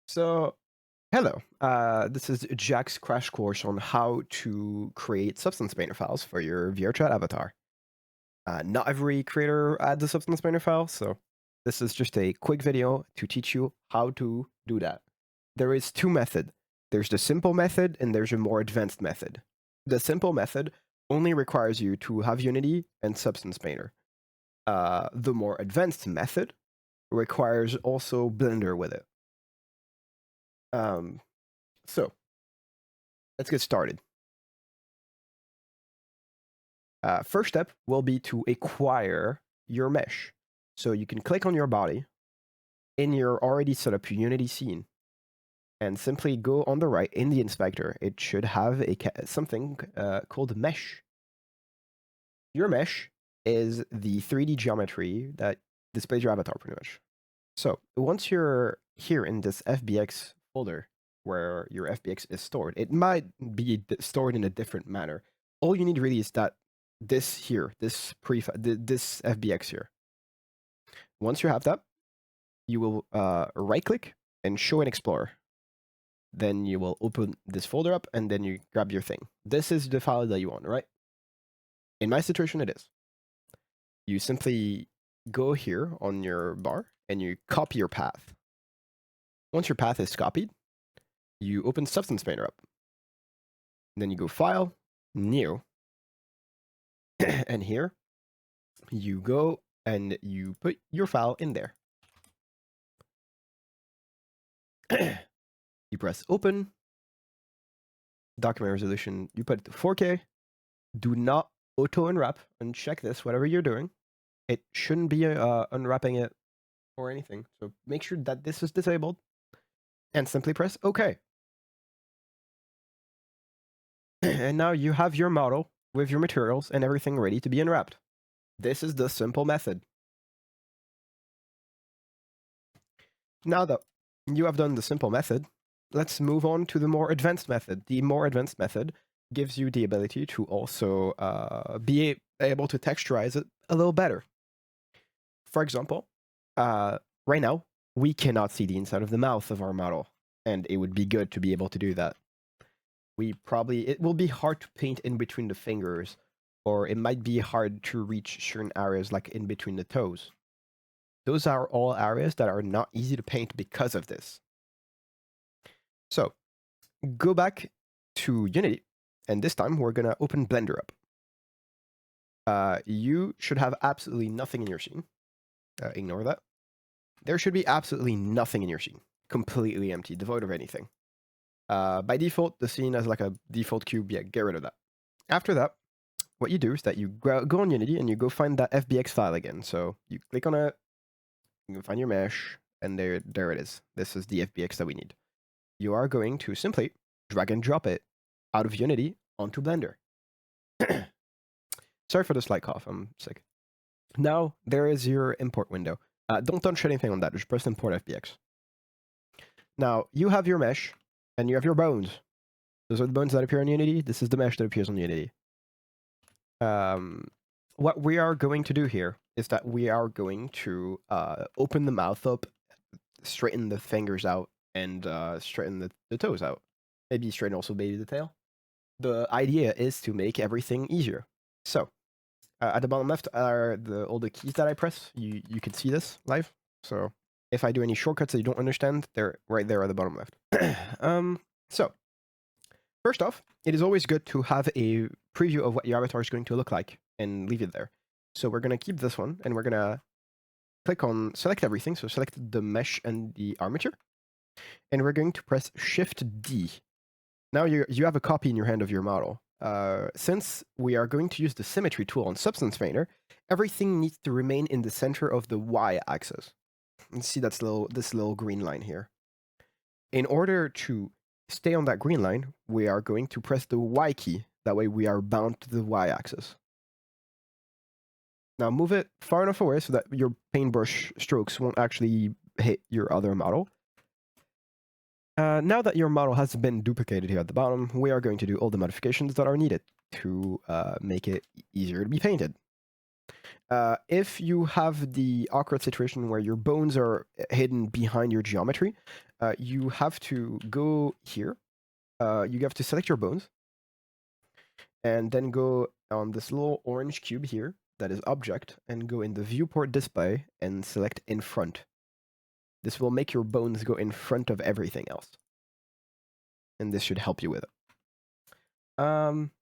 So, hello. This is Jack's crash course on how to create substance painter files for your VRCHAT avatar. Not every creator adds a substance painter file, so this is just a quick video to teach you how to do that. There is two methods. There's the simple method and there's a more advanced method. The simple method only requires you to have Unity and Substance Painter. The more advanced method requires also Blender with it. So let's get started. First step will be to acquire your mesh. So you can click on your body in your already set up Unity scene and simply go on the right in the inspector. It should have something called mesh. Your mesh is the 3D geometry that displays your avatar pretty much. So once you're here in this FBX folder where your FBX is stored, it might be stored in a different manner. All you need really is that this here, this FBX here. Once you have that, you will right click and show in Explorer. Then you will open this folder up and then you grab your thing. This is the file that you want, right? In my situation, it is. You simply go here on your bar and you copy your path. Once your path is copied, you open Substance Painter up. Then you go File, New, and here you go and you put your file in there. You press Open, document resolution, you put it to 4K. Do not auto unwrap, uncheck this, whatever you're doing. It shouldn't be unwrapping it or anything. So make sure that this is disabled and simply press OK. And now you have your model with your materials and everything ready to be unwrapped. This is the simple method. Now that you have done the simple method, let's move on to the more advanced method. The more advanced method gives you the ability to also be able to texturize it a little better. For example, right now, we cannot see the inside of the mouth of our model, and it would be good to be able to do that. It will be hard to paint in between the fingers, or it might be hard to reach certain areas like in between the toes. Those are all areas that are not easy to paint because of this. So go back to Unity, and this time we're gonna open Blender up. You should have absolutely nothing in your scene. Ignore that. There should be absolutely nothing in your scene. Completely empty, devoid of anything. By default, the scene has like a default cube. Yeah, get rid of that. After that, what you do is that you go on Unity and you go find that FBX file again. So you click on it, you can find your mesh, and there it is. This is the FBX that we need. You are going to simply drag and drop it out of Unity onto Blender. Sorry for the slight cough, I'm sick. Now, there is your import window. Don't touch anything on that, just press import FBX. Now, you have your mesh, and you have your bones. Those are the bones that appear on Unity. This is the mesh that appears on Unity. What we are going to do here is that we are going to open the mouth up, straighten the fingers out, and straighten the toes out. Maybe straighten also maybe the tail. The idea is to make everything easier. So, at the bottom left are all the keys that I press. You can see this live. So if I do any shortcuts that you don't understand, they're right there at the bottom left. So first off, it is always good to have a preview of what your avatar is going to look like and leave it there. So we're going to keep this one and we're going to click on select everything. So select the mesh and the armature. And we're going to press Shift D. Now you have a copy in your hand of your model. Since we are going to use the symmetry tool on Substance Painter, everything needs to remain in the center of the y-axis. You see this little green line here. In order to stay on that green line, we are going to press the Y key. That way we are bound to the y-axis. Now move it far enough away so that your paintbrush strokes won't actually hit your other model. Now that your model has been duplicated here at the bottom, we are going to do all the modifications that are needed to make it easier to be painted. If you have the awkward situation where your bones are hidden behind your geometry, you have to go here. You have to select your bones, and then go on this little orange cube here that is object, and go in the viewport display and select in front. This will make your bones go in front of everything else. And this should help you with it.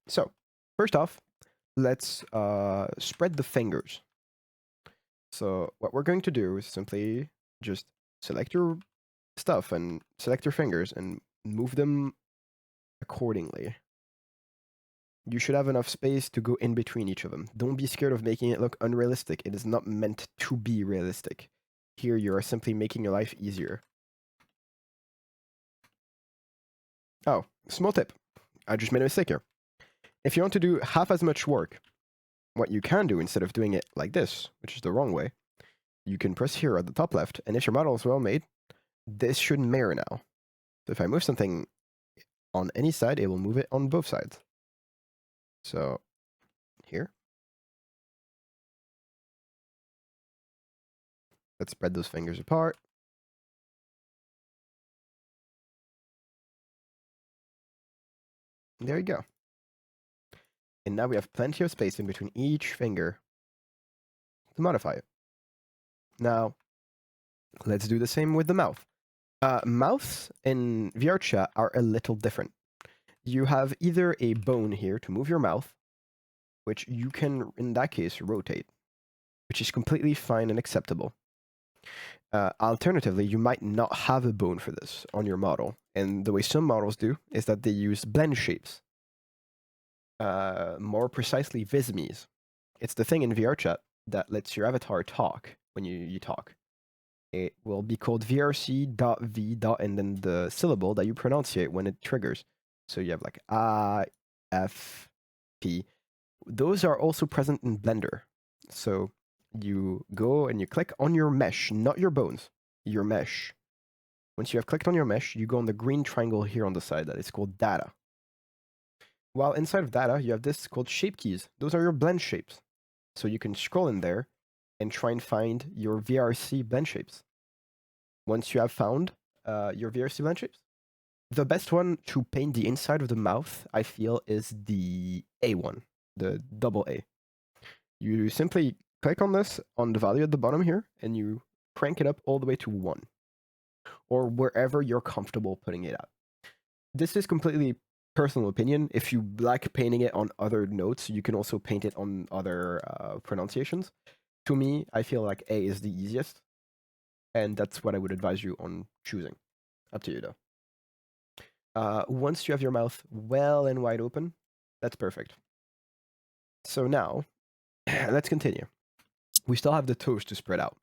So, first off, let's spread the fingers. So what we're going to do is simply just select your stuff and select your fingers and move them accordingly. You should have enough space to go in between each of them. Don't be scared of making it look unrealistic. It is not meant to be realistic. Here you are simply making your life easier. Oh, small tip. I just made a mistake here. If you want to do half as much work, what you can do instead of doing it like this, which is the wrong way, you can press here at the top left, and if your model is well made, this should mirror now. So if I move something on any side, it will move it on both sides. So here. Let's spread those fingers apart. There you go. And now we have plenty of space in between each finger to modify it. Now, let's do the same with the mouth. Mouths in VRCHAT are a little different. You have either a bone here to move your mouth, which you can, in that case, rotate, which is completely fine and acceptable. Alternatively, you might not have a bone for this on your model. And the way some models do is that they use blend shapes. More precisely, vismes. It's the thing in VRCHAT that lets your avatar talk when you talk. It will be called VRC.V. and then the syllable that you pronunciate when it triggers. So you have like I, F, P. Those are also present in Blender. So you go and you click on your mesh, not your bones, your mesh. Once you have clicked on your mesh, you go on the green triangle here on the side that is called data. While inside of data, you have this called shape keys. Those are your blend shapes. So you can scroll in there and try and find your VRC blend shapes. Once you have found your VRC blend shapes, the best one to paint the inside of the mouth, I feel, is the A one, the double A. You simply click on this, on the value at the bottom here, and you crank it up all the way to 1. Or wherever you're comfortable putting it at. This is completely personal opinion. If you like painting it on other notes, you can also paint it on other pronunciations. To me, I feel like A is the easiest. And that's what I would advise you on choosing. Up to you, though. Once you have your mouth well and wide open, that's perfect. So now, let's continue. We still have the toes to spread out.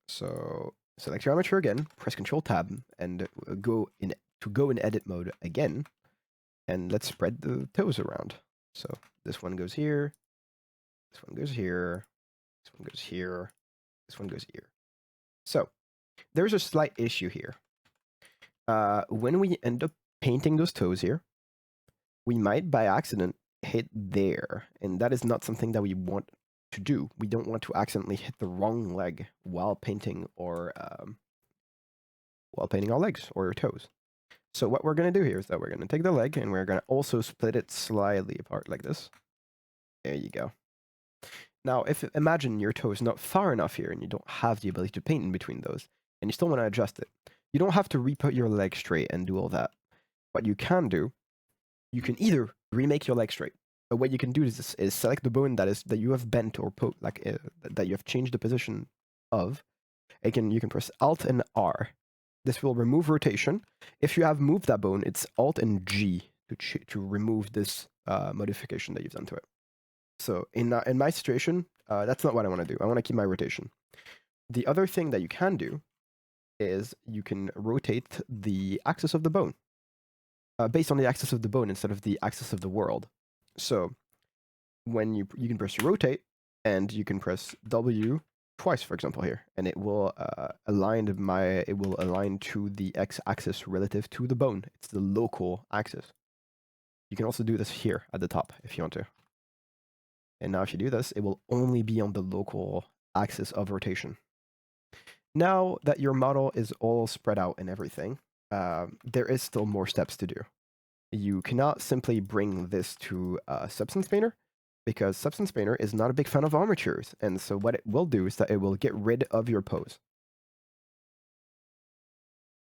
So select your armature again, press Control-Tab, and go in edit mode again. And let's spread the toes around. So this one goes here, this one goes here, this one goes here, this one goes here. So there's a slight issue here. When we end up painting those toes here, we might by accident hit there, and that is not something that we want to do. We don't want to accidentally hit the wrong leg while painting our legs or our toes. So what we're going to do here is that we're going to take the leg and we're going to also split it slightly apart like this. There you go. Now, imagine your toe is not far enough here and you don't have the ability to paint in between those, and you still want to adjust it. You don't have to re-put your leg straight and do all that. What you can do, you can either remake your leg straight. But what you can do is select the bone that you have bent or that you have changed the position of. You can press Alt and R. This will remove rotation. If you have moved that bone, it's Alt and G to remove this modification that you've done to it. So in my situation, that's not what I want to do. I want to keep my rotation. The other thing that you can do is you can rotate the axis of the bone based on the axis of the bone instead of the axis of the world. So when you can press rotate, and you can press W twice, for example, here, and it will align to the x-axis relative to the bone. It's the local axis. You can also do this here at the top if you want to. And now if you do this, it will only be on the local axis of rotation. Now that your model is all spread out and everything, there is still more steps to do. You cannot simply bring this to Substance Painter, because Substance Painter is not a big fan of armatures, and so what it will do is that it will get rid of your pose.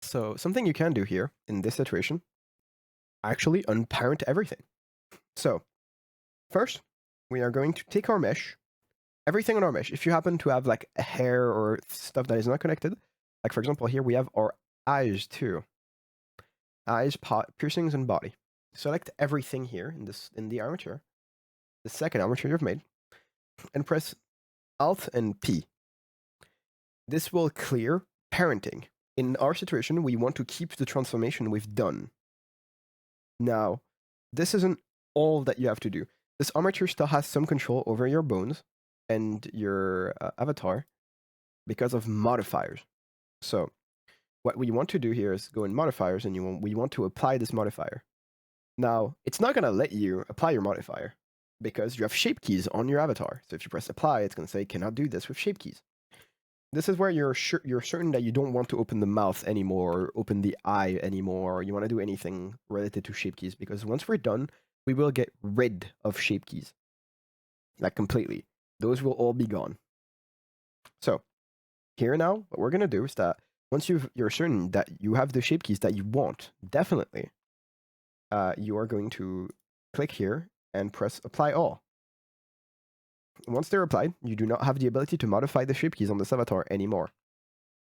So something you can do here in this situation, actually unparent everything. So first, we are going to take our mesh, everything on our mesh. If you happen to have like a hair or stuff that is not connected, like for example here we have our eyes too. Eyes, piercings, and body. Select everything here in the armature, the second armature you've made, and press Alt and P. This will clear parenting. In our situation, we want to keep the transformation we've done. Now, this isn't all that you have to do. This armature still has some control over your bones and your avatar because of modifiers. So, what we want to do here is go in modifiers, and we want to apply this modifier. Now, it's not going to let you apply your modifier because you have shape keys on your avatar. So if you press apply, it's going to say cannot do this with shape keys. This is where you're certain that you don't want to open the mouth anymore, or open the eye anymore, or you want to do anything related to shape keys, because once we're done, we will get rid of shape keys. Like completely. Those will all be gone. So here now, what we're going to do is that once you're certain that you have the shape keys that you want, definitely, you are going to click here and press apply all. Once they're applied, you do not have the ability to modify the shape keys on this avatar anymore.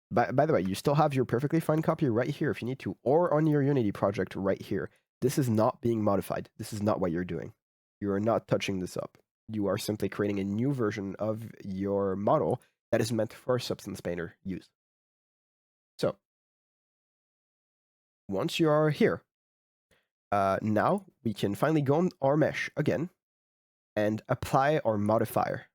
By the way, you still have your perfectly fine copy right here if you need to, or on your Unity project right here. This is not being modified. This is not what you're doing. You are not touching this up. You are simply creating a new version of your model that is meant for Substance Painter use. So, once you are here, now we can finally go on our mesh again and apply our modifier.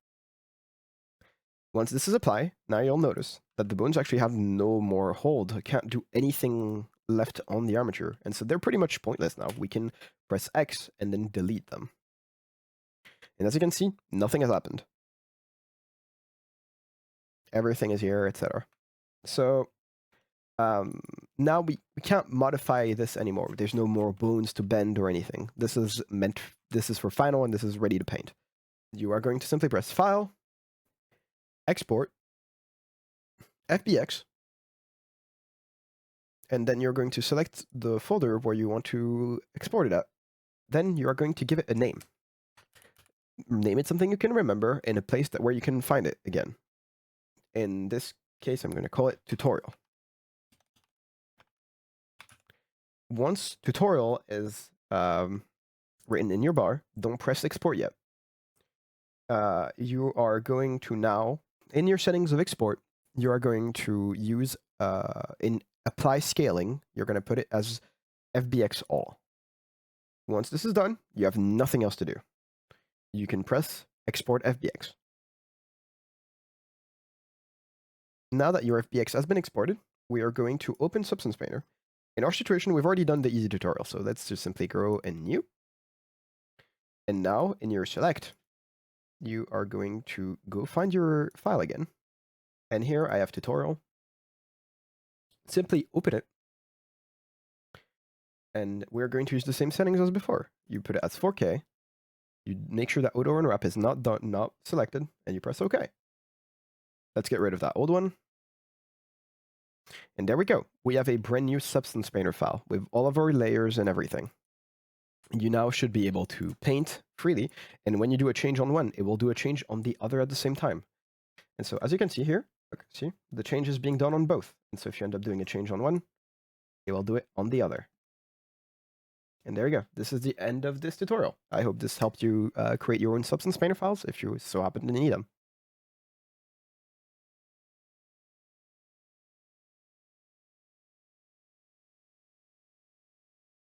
Once this is applied, now you'll notice that the bones actually have no more hold. I can't do anything left on the armature, and so they're pretty much pointless now. We can press X and then delete them. And as you can see, nothing has happened. Everything is here, etc. So now we can't modify this anymore. There's no more bones to bend or anything. This is for final, and this is ready to paint. You are going to simply press File, Export, FBX, and then you're going to select the folder where you want to export it at. Then you are going to give it a name. Name it something you can remember in a place where you can find it again. In this case, I'm going to call it tutorial. Once tutorial is written in your bar, don't press export yet. You are going to now, in your settings of export, you are going to use, in apply scaling, you're going to put it as FBX all. Once this is done, you have nothing else to do. You can press export FBX. Now that your FBX has been exported, we are going to open Substance Painter. In our situation, we've already done the easy tutorial, so let's just simply go in new. And now, in your select, you are going to go find your file again. And here I have tutorial. Simply open it. And we're going to use the same settings as before. You put it as 4K. You make sure that auto unwrap is not selected, and you press OK. Let's get rid of that old one. And there we go. We have a brand new Substance Painter file with all of our layers and everything. You now should be able to paint freely, and when you do a change on one, it will do a change on the other at the same time. And so as you can see here, look, see, the change is being done on both. And so if you end up doing a change on one, it will do it on the other. And there you go. This is the end of this tutorial. I hope this helped you create your own Substance Painter files if you so happen to need them.